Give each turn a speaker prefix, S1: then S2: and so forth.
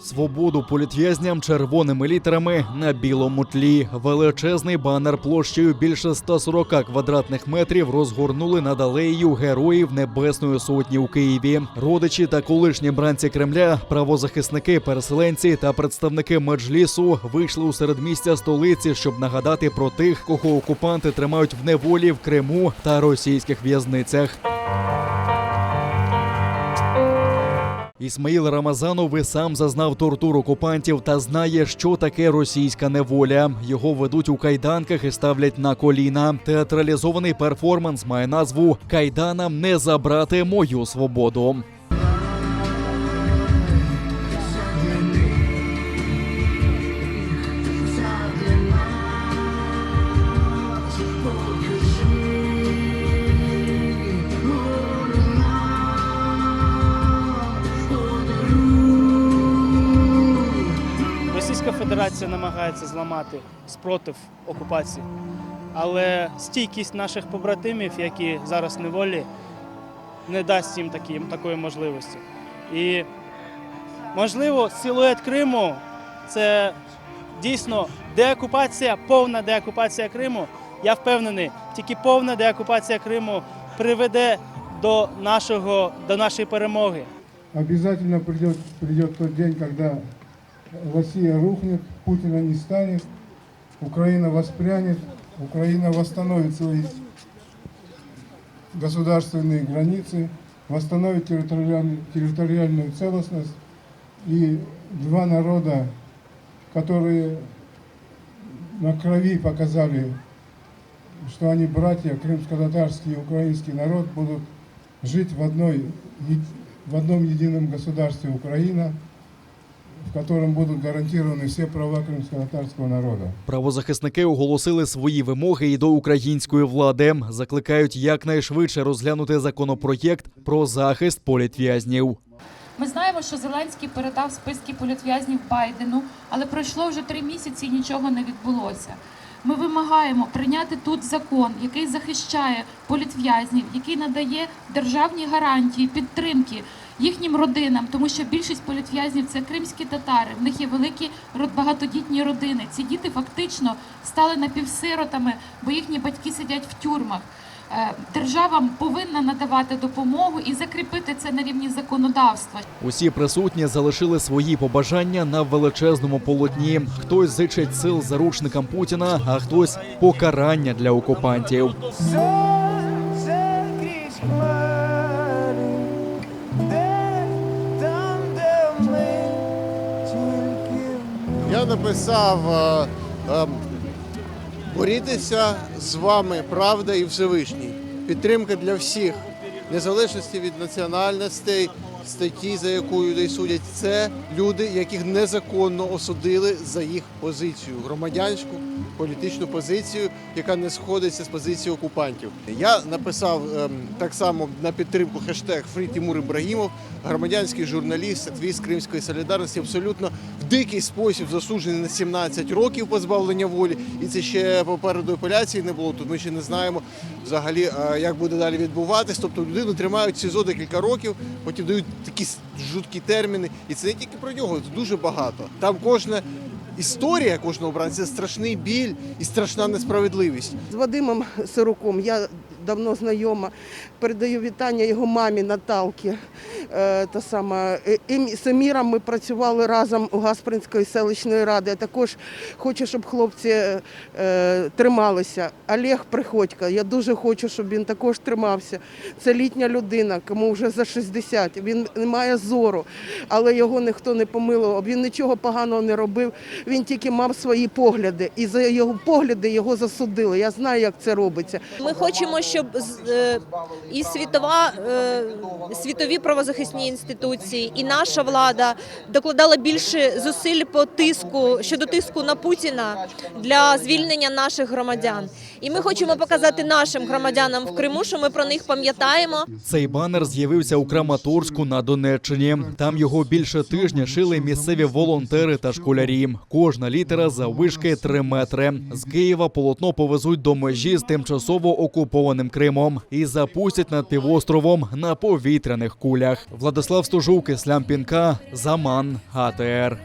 S1: Свободу політв'язням червоними літерами на білому тлі. Величезний банер площею більше 140 квадратних метрів розгорнули над алеєю Героїв Небесної Сотні у Києві. Родичі та колишні бранці Кремля, правозахисники, переселенці та представники Меджлісу вийшли у середмістя столиці, щоб нагадати про тих, кого окупанти тримають в неволі в Криму та російських в'язницях. Ісмаїл Рамазанов і сам зазнав тортур окупантів та знає, що таке російська неволя. Його ведуть у кайданках і ставлять на коліна. Театралізований перформанс має назву «Кайданам не забрати мою свободу».
S2: Російська Федерація намагається зламати спротив окупації, але стійкість наших побратимів, які зараз в неволі, не дасть їм такої можливості. І, можливо, силует Криму – це дійсно деокупація, повна деокупація Криму. Я впевнений, тільки повна деокупація Криму приведе до нашої перемоги.
S3: Обязательно придет тот день, когда Россия рухнет, Путина не станет, Украина воспрянет, Украина восстановит свои государственные границы, восстановит территориальную целостность. И два народа, которые на крови показали, что они братья, крымско-татарский и украинский народ, будут жить в одном едином государстве Украина, в котором будуть гарантовані всі права кримськотатарського народу.
S1: Правозахисники оголосили свої вимоги і до української влади. Закликають якнайшвидше розглянути законопроєкт про захист політв'язнів.
S4: Ми знаємо, що Зеленський передав списки політв'язнів Байдену, але пройшло вже 3 місяці і нічого не відбулося. Ми вимагаємо прийняти тут закон, який захищає політв'язнів, який надає державні гарантії, підтримки їхнім родинам, тому що більшість політв'язнів – це кримські татари, в них є великі багатодітні родини. Ці діти фактично стали напівсиротами, бо їхні батьки сидять в тюрмах. Держава повинна надавати допомогу і закріпити це на рівні законодавства.
S1: Усі присутні залишили свої побажання на величезному полотні. Хтось зичить сил заручникам Путіна, а хтось – покарання для окупантів.
S5: Я написав «Борітеся з вами, правда і Всевишній». Підтримка для всіх, незалежності від національностей, статті, за якою людей судять. Це люди, яких незаконно осудили за їх позицію, громадянську, політичну позицію, яка не сходиться з позиції окупантів. Я написав так само на підтримку хештег «Фрі Тимур Ібрагімов», громадянський журналіст, активіст Кримської солідарності, абсолютно в дикий спосіб засуджений на 17 років позбавлення волі. І це ще попереду апеляції не було, тут ми ще не знаємо взагалі, як буде далі відбуватись. Тобто людину тримають в СІЗО декілька років, потім дають такі жуткі терміни. І це не тільки про нього, це дуже багато. Там кожна історія кожного обранця – це страшний біль і страшна несправедливість.
S6: З Вадимом Сируком я давно знайома. Передаю вітання його мамі Наталки. З Еміром ми працювали разом у Гаспринської селищної ради. Я також хочу, щоб хлопці трималися. Олег Приходько, я дуже хочу, щоб він також тримався. Це літня людина, кому вже за 60. Він не має зору, але його ніхто не помилував. Він нічого поганого не робив, він тільки мав свої погляди. І за його погляди його засудили. Я знаю, як це робиться.
S7: Ми хочемо, щоб і світові правозахисні інституції, і наша влада докладала більше зусиль щодо тиску на Путіна для звільнення наших громадян. І ми хочемо показати нашим громадянам в Криму, що ми про них пам'ятаємо.
S1: Цей банер з'явився у Краматорську на Донеччині. Там його більше тижня шили місцеві волонтери та школярі. Кожна літера заввишки 3 метри. З Києва полотно повезуть до межі з тимчасово окупованим окупованим Кримом і запустять над півостровом на повітряних кулях. Владислав Стужук, Ислам Пінка, Заман, АТР.